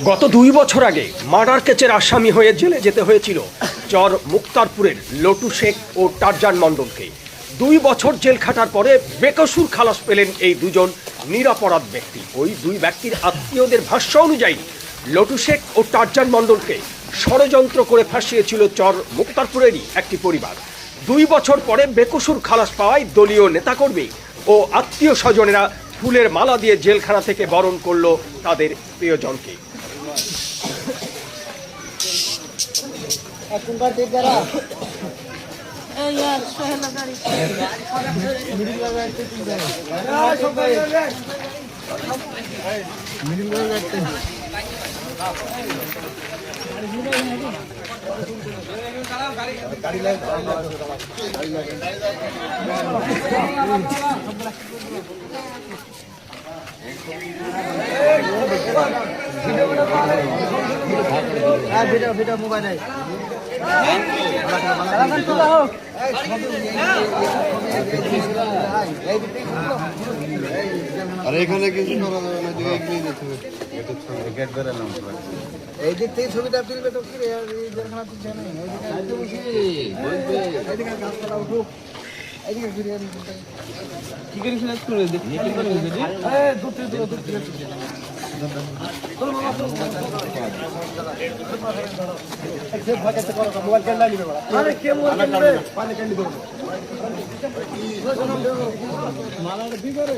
গত 2 বছর আগে মার্ডার কেসের আসামি হয়ে জেলে যেতে হয়েছিল চর মুক্তারপুরের লটু শেখ ও টারজান মণ্ডলকে। 2 বছর জেল খাটার পরে বেকসুর খালাস পেলেন এই দুজন নিরপরাধ ব্যক্তি। ওই 2 ব্যক্তির আত্মীয়দের ভাষ্য অনুযায়ী লটু শেখ ও টারজান মণ্ডলকে ষড়যন্ত্র করে ফাঁসিয়েছিল চর মুক্তারপুরেরই একটি পরিবার। 2 বছর পরে বেকসুর খালাস পাওয়ায় দলীয় নেতাকর্মী ও আত্মীয় স্বজনেরা ফুলের মালা দিয়ে জেলখানা থেকে বরণ করল তাদের প্রিয়জনকে। মোবাইল আর এখানে কিছু করা যাবে না, এগিয়ে যেতে হবে। এই দিক থেকে ছবিটা তুলবে তো কি রে, জেলখানা তুলছে না, এইদিকে গাছপালা উঠুক, এইদিকে ঘুরে কি করিস না করে দেখি কি করে যদি মোবাইল কেন নিবে আরে কে মোবাইল নিবে পানি কেন নিবে মালাটা কি করে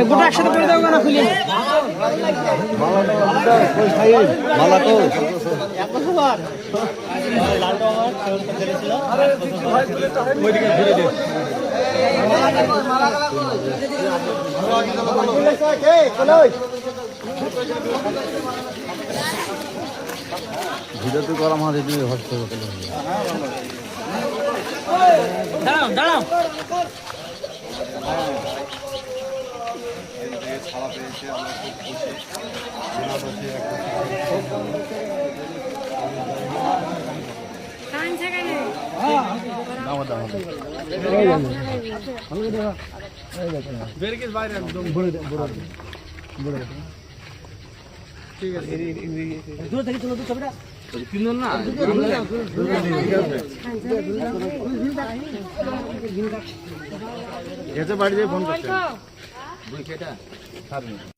গোটা একসাথে করে দাও না খুলে মালা তো 100 বার লালটা আমার খেলতে খেলেছিল আরে ভাই তুলে তো ওইদিকে ঘুরে দে ভিডিও তো করা আমাদের তুমি হচ্ছে দাঁড়াও দাঁড়াও ছাড়া পেয়েছে, আমরা খুব ঠিক আছে দূর থেকে চলো তো ছবিটা কিনো না গেছে বাড়ি যেয়ে ফোন করছে